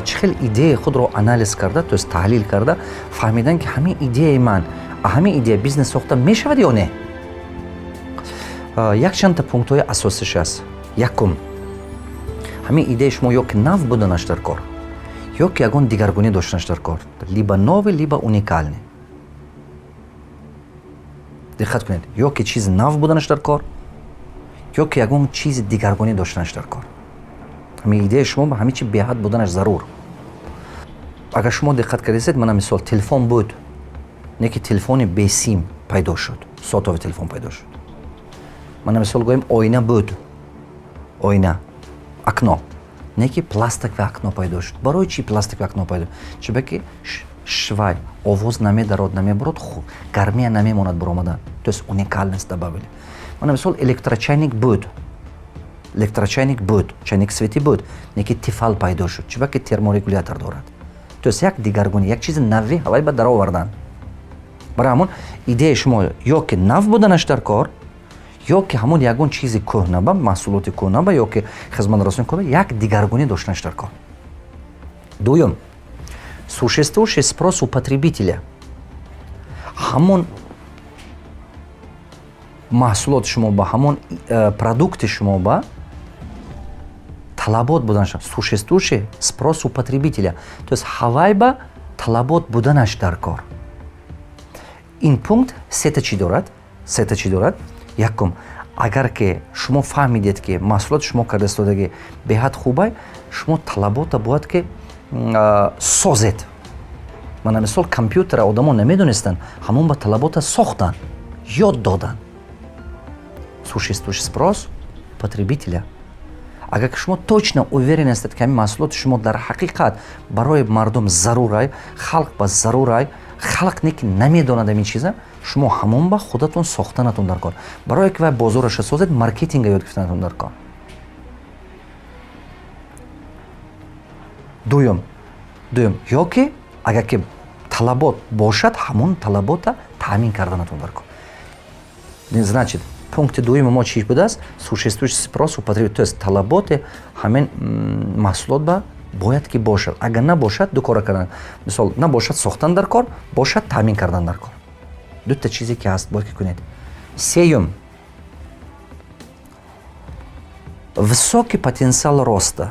чӣ хел идеяи худро анализ карда, то есть таҳлил карда фаҳмидан ки ҳамин идеяи ман, ҳамин идея бизнес сохта мешавад ё не? Якчандта пунктҳои асосиш аст. Якум, ҳамин идеяи шумо ё ки нав буданаш дар кор, ё ки ягон дигаргунӣ доштанаш дар кор, либо нове, либо уникалне. диққат кунед, ё ки чизи нав буданаш дар кор, ё ки ягон чизи дигаргунӣ доштанаш дар кор. ҳамин идеяи шумо ба ҳамин чи беҳад буданаш зарур. агар шумо диққат кардед, мана мисол телефон буд, не ки телефони бесим пайдо шуд, сотовый телефон пайдо шуд. мана мисол гӯем оина буд, оина, акно, не ки пластиковое окно пайдо шуд. барои чӣ пластиковое окно пайдо? чунки швай овоз намедарод, намебурод, гармия намемонад буромадан, то есть уникальность добавили. мана мисол электрочайник буд, электрочайник буд, чайник светӣ буд, не ки тефал пайдо шуд, чунки терморегулятор дорад. то есть як дигаргунӣ, як чизи нави ҳавай ба даровардан. барои ҳамон идеяи шумо ё ки нав буданаш дар кор, ё ки ҳамон ягон чизи кӯҳнаба, маҳсулоти кӯҳнаба, ё ки хизматрасонӣ кӯҳнаба, як дигаргунӣ доштанаш дар кор. дуюм, существующий спрос у потребителя. ҳамон маҳсулоти шумо ба, ҳамон продукти шумо ба талабот буданаш, существующий спрос у потребителя, то есть ҳавай ба талабот буданаш дар кор. ин пункт сета чӣ дорад? Сета чӣ дорад? Якум, агар ки шумо фаҳмидед ки маҳсулоти шумо карда истодаги беҳад хубай, шумо талабота бояд ки созед. мана мисол компютера одамо намедонистанд, ҳамон ба талабота сохтанд, ёд доданд. Существующий спрос потребителя. агар ки шумо точно уверен ҳастед ки ҳамин маҳсулоти шумо дар ҳақиқат барои мардум зарурай, халқ ба зарурай, халқ не ки намедонад ҳамин чиза, шумо ҳамон ба худатон сохтанатон дар кор. барое ки вай бозораша созед, маркетинга ёд гирифтанатон дар кор. дуюм, ё ки агар ки талабот бошад, ҳамон талабота таъмин карданатон дар кор. значит пункти дуюми мо чӣ будааст? Существующий спрос у потребителя, то есть талаботи ҳамин маҳсулот ба бояд ки бошад. агар набошад, ду кора кардан, мисол набошад сохтан дар кор, бошад таъмин кардан дар кор. дута чизе ки ҳаст бояд ки кунед. сеюм, высокий потенциал роста.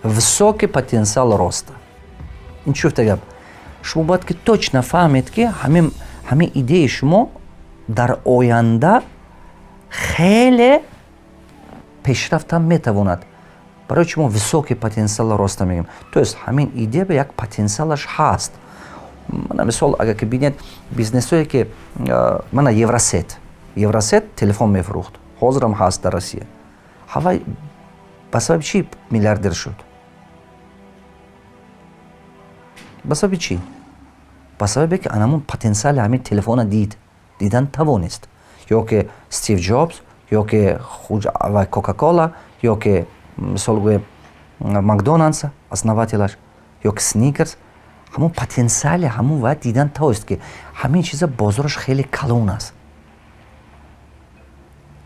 Высокий потенциал роста. ин чӣ гуфта гап? шумо бояд ки точно фаҳмед ки ҳамин идеяи шумо дар оянда хеле пешрафта метавонад. барои чӣ мо высокий потенциал роста мегӯем? то есть ҳамин идея ба як потенциалаш ҳаст. мана мисол агар ки бинед бизнесое ки мана Евросет телефон мефурӯхт, ҳозирам ҳаст дар Россия. ҳавай ба сабаби чӣ миллиардер шуд? ба сабаби чӣ? ба сабабе ки анамон потенциали ҳамин телефона дидан тавонист. ё ки Стив Джобс, ё ки Кока-Кола, ё ки мисол гӯем Макдоналдс основателаш, ё ки Сникерс, ҳамон потенциали ҳамон вай дидан тавонист ки ҳамин чиза бозораш хеле калон аст.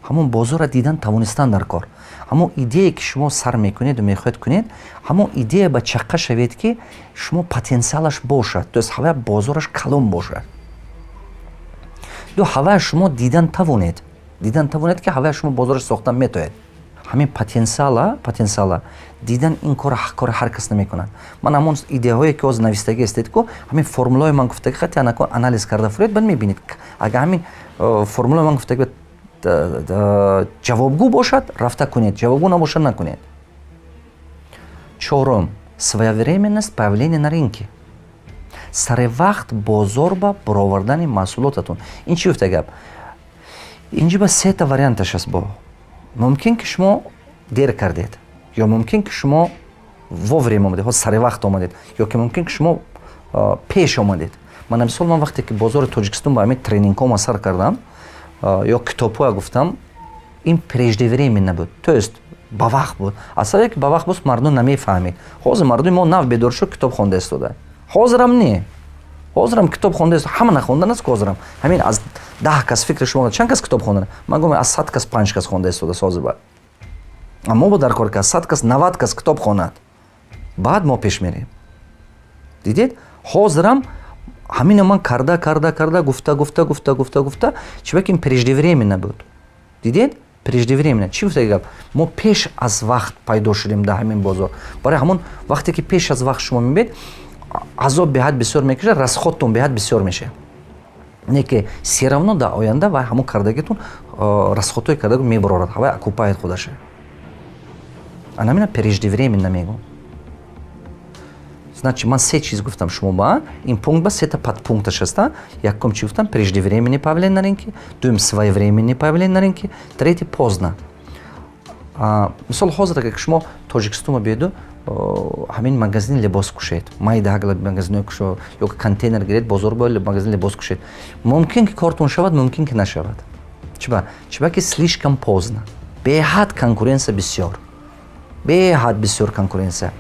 ҳамон бозора дидан тавонистан дар кор. ҳамон идея ки шумо сар мекунеду мехоҳед кунед, ҳамон идея ба чаққа шавед ки шумо потенциалаш бошад, то есть ҳавай бозораш калон бошад. ду ҳавай шумо дидан тавонед ки ҳавай шумо бозораш сохтан метавонед. ҳамин потенциала дидан ин кори ҳар кас намекунад. ман ҳамон идеяҳое ки ҳозир навистагӣ ҳастед ку ҳамин формулаҳои ман гуфтагӣ хати анализ карда фуред бад мебинед. агар ҳамин формулаҳои ман гуфтагӣ ҷавобгӯ бошад, рафта кунед, ҷавобгӯ набошад, накунед. чорум, своевременность появления на рынке. саривақт бозор ба баровардани маҳсулотатон. ин чӣ гуфта гап? инҷа ба сета варианташ аст. мумкин ки шумо дер кардед, ё мумкин ки шумо воврем омадед, ҳозир саривақт омадед, ё ки мумкин ки шумо пеш омадед. мана мисол ман вақте ки бозори Тоҷикистон ба ҳамин тренингҳома сар кардам, ё китобҳоя гуфтам, ин преждевременно буд, то есть ба вақт буд. аз сабабе ки ба вақт буд мардум намефаҳмид. ҳозир мардуми мо нав бедор шуд, китоб хонда истода. ҳозирам не. ҳозирам китоб хонда истода. ҳама нахондан аст ки ҳозирам. ҳамин аз 10 кас фикри шумо чанд кас китоб хондан? ман гӯям аз 100 кас 5 кас хонда истода ҳозир ба. аммо бо дар кор ки аз 100 кас 90 кас китоб хонад. баъд мо пеш мерем. Дидед ҳозирам ҳамина ман карда гуфта чӣ ба ки преждевременно буд. Дидед преждевременно чӣ гуфта гап мо пеш аз вақт пайдо шудем дар ҳамин бозор. Барои ҳамон вақте ки пеш аз вақт шумо мебед азоб беҳад бисёр мекашад, расходтон беҳад бисёр мешавад. не ки все равно дар оянда вай ҳамон кардагитон расходҳои кардагу мебарорад, вай окупает худаша. Ана мина преждевременно мегӯм. Значит ман се чиз гуфтам шумо ба ин пункт ба сета подпункташ аста. Якум чӣ гуфтам? Преждевременный появление на рынке, дуюм своевременный появление на рынке, третий поздно. Мисол ҳозир агар шумо Тоҷикистоно биеду ҳамин магазини либос кушед, майда ҳагла магазинои кушо ё контейнер гиред бозор бо магазини либос кушед, мумкин ки кортон шавад, мумкин ки нашавад. Чиба ки слишком поздно. Беҳад конкуренсия бисёр, беҳад бисёр конкуренсия.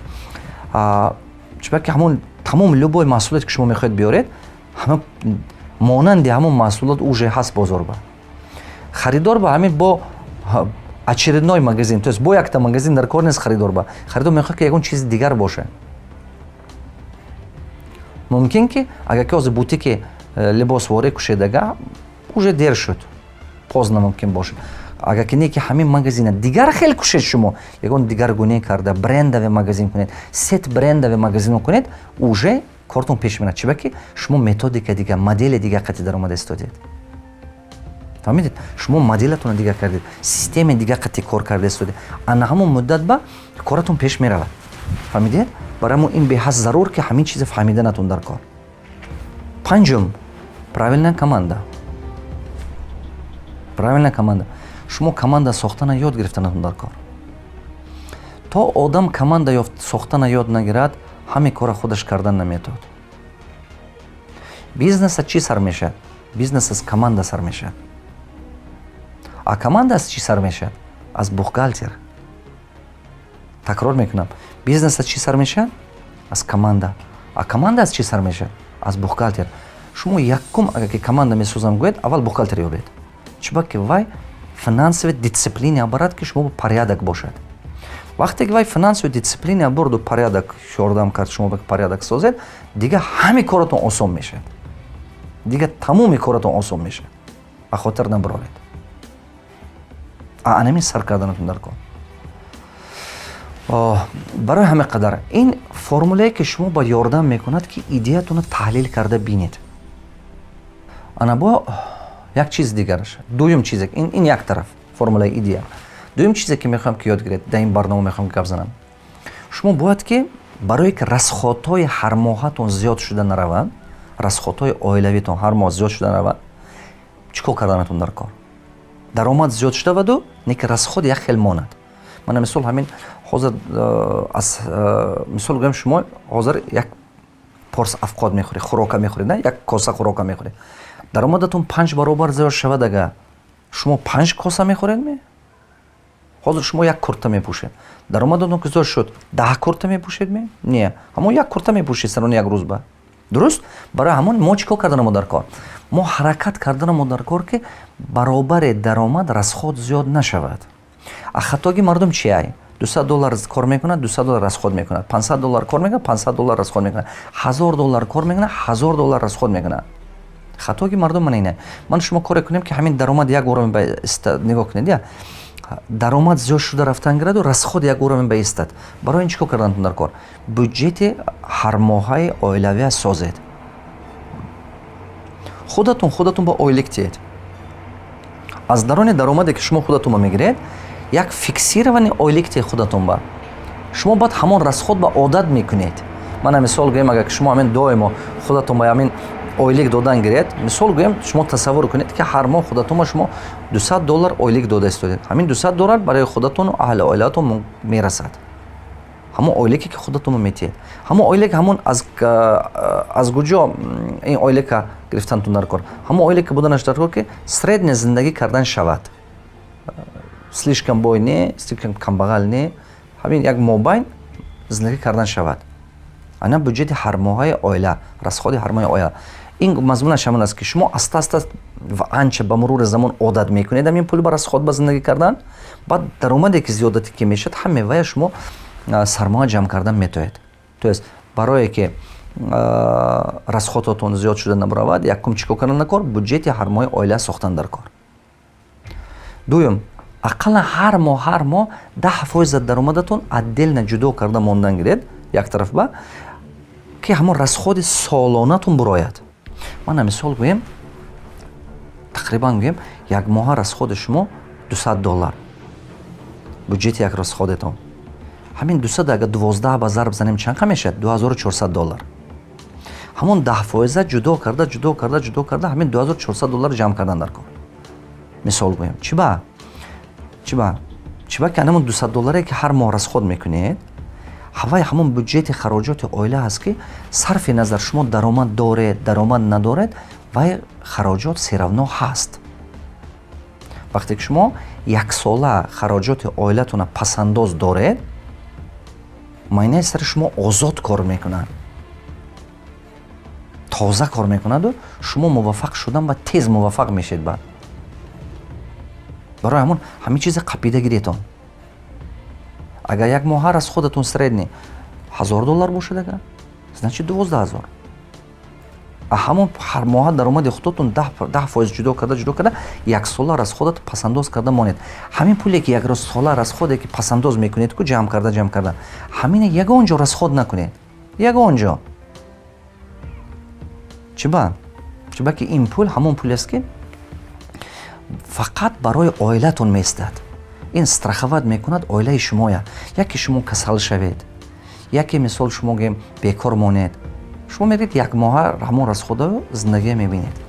Чиба ки ҳамон тамом любой маҳсулоте ки шумо мехоҳед биёред, ҳама монанди ҳамон маҳсулот уже ҳаст бозор ба. Харидор ба ҳамин бо очередной магазин, то есть бо якта магазин дар кор нест харидор ба. Харидор мехоҳад ки ягон чизи дигар боша. Мумкин ки агар ки ҳозир бутики либос ворӣ кушедага уже дер шуд, поздно мумкин бошад. Агар ки не ки ҳамин магазина дигар хел кушед шумо, ягон дигаргунӣ карда брендовый магазин кунед, сет брендовый магазин кунед, уже кортон пеш мерад. Чиба ки шумо методика дигар, модели дигар қати даромада истодед. фаҳмидед? Шумо моделатонро дигар кардед, системаи дигар қати кор карда истодед. Ана ҳамон муддат ба коратон пеш меравад. Фаҳмидед? Барои мо ин беҳад зарур ки ҳамин чиза фаҳмиданатон дар кор. Панҷум, правильная команда. Правильная команда. Шумо команда сохтана ёд гирифтанатон дар кор. То одам команда сохтана ёд нагирад, ҳамин кора худаш кардан наметавад. Бизнес аз чӣ сар мешавад? Бизнес аз команда сар мешавад. А команда аз чӣ сар мешавад? Аз бухгалтер. Такрор мекунам. Бизнес аз чӣ сар мешавад? Аз команда. А команда аз чӣ сар мешавад? Аз бухгалтер. Шумо якум агар ки команда месозам гӯед, аввал бухгалтер ёбед. Чиба ки вай финансовая дисциплина барад ки шумо порядок бошад. Вақте ки вай финансовая дисциплина бурду порядок ёрдам кард шумо ба порядок созед, дига ҳами коратон осон мешавад. Дига тамоми коратон осон мешавад. А хотир набаровед. Анамин сар карданатон дар кор. Барои ҳама қадар ин формулае ки шумо ба ёрдам мекунад ки идеятонро таҳлил карда бинед. Ана бо як чиз дигараш. Дуюм чизе ин як тараф формулаи идея. Дуюм чизе ки мехоҳам ки ёд гиред, дар ин барнома мехоҳам ки гап занам. Шумо бояд ки барое ки расходҳои ҳармоҳатон зиёд шуда наравад, расходҳои оилавитон ҳар моҳ зиёд шуда наравад, чӣ кор карданатон дар кор? Даромад зиёд шудаваду, не ки расход як хел монад. Мана мисол ҳамин ҳозир аз мисол гӯям шумо ҳозир як порс авқот мехӯред, хӯрока мехӯред, на як коса хӯрока мехӯред. Даромадатон 5 баробар зиёд шавад ага шумо 5 коса мехӯред ме? Ҳозир шумо як курта мепӯшед. Даромадатон ки зиёд шуд 10 курта мепӯшед ме? Не. Ҳамон як курта мепӯшед сарони як рӯз ба. Дуруст? Барои ҳамон мо чӣ кор карданамо дар кор? Мо ҳаракат карданамо дар кор ки баробари даромад расход зиёд нашавад. А хатоги мардум чи ай? $200 кор мекунад, $200 расход мекунад. $500 кор мекунад, $500 расход мекунад. $1000 кор мекунад, $1000 расход мекунад. хатоги мардум ман ине. Ман шумо коре кунем ки ҳамин даромад як уровень ба истад. Нигоҳ кунед, я? Даромад зиёд шуда рафтан гираду, расход як уровень ба истад. Барои ин чӣ кор карданатон дар кор? Бюджети ҳармоҳаи оилавия созед. Худатон ба ойлик тиед. Аз дарони даромаде ки шумо худатонро мегиред, як фиксирований ойлик тиед худатон ба. Шумо баъд ҳамон расход ба одат мекунед. Мана мисол гӯем, агар шумо ҳамин доимо худатон ба ҳамин ойлик додан гиред, мисол гӯем шумо тасаввур кунед ки ҳар моҳ худатон ба шумо $200 ойлик дода истодед. Ҳамин $200 барои худатону аҳли оилаатон мерасад. ҳамон ойлике ки худатонро метиед. ҳамон ойлик ҳамон аз куҷо ин ойлика гирифтанатон дар кор? ҳамон ойлика буданаш дар кор ки средне зиндагӣ кардан шавад. Слишком бой не, слишком камбағал не, ҳамин як мобайн зиндагӣ кардан шавад. Ана бюджети ҳармоҳаи оила, расходи ҳармоҳаи оила. Ин мазмунаш ҳамон аст ки шумо аста-аста ва анча ба мурури замон одат мекунед ҳамин пули ба расход ба зиндагӣ кардан, баъд даромаде ки зиёдате ки мешавад ҳамин вая шумо сармоя ҷамъ кардан метоед. то есть барое ки расходотон зиёд шуда набаравад, якум чӣ кардан дар кор? Буҷети ҳар моҳи оила сохтан дар кор. дуюм, ақаллан ҳар моҳ 10% даромадатон отдельно ҷудо карда мондан гиред як тарафа, ки ҳамон расходи солонатон бурояд. мана мисол гӯем, тақрибан гӯем як моҳа расходи шумо $200 буҷети як расходетон. ҳамин 200 агар 12 ба зарб занем чанд мешавад? $2400. ҳамон 10% ҷудо карда ҳамин $2400 ҷамъ кардан дар кор. мисол гӯем, чӣ ба ки ҳамон $200 ки ҳар моҳ расход мекунед, ҳавай ҳамон буҷети хароҷоти оила ҳаст ки сарфи назар шумо даромад доред, даромад надоред, вай хароҷот серавно ҳаст. вақте ки шумо яксола хароҷоти оилатона пасандоз доред, майнаи сари шумо озод кор мекунад, тоза кор мекунаду шумо муваффақ шудан ба тез муваффақ мешед. баъд барои ҳамон ҳамин чизе қапида гиретон. агар як моҳа расходатон средни $1000 бошад, агар значит 12000. ҳамон ҳар моҳа даромади худотон 10% ҷудо карда яксола расходат пасандоз карда монед. ҳамин пуле ки яксола расходе ки пасандоз мекунед ку ҷамъ карда ҳамина ягон ҷо расход накунед, ягон ҷо. чӣ ба ки ин пул ҳамон пулест ки фақат барои оилатон меистад. ин страховат мекунад оилаи шумоя. яке шумо касал шавед, яке мисол шумо бекор монед, шумо меред як моҳа ҳамон расходаро зиндагӣ мебинед.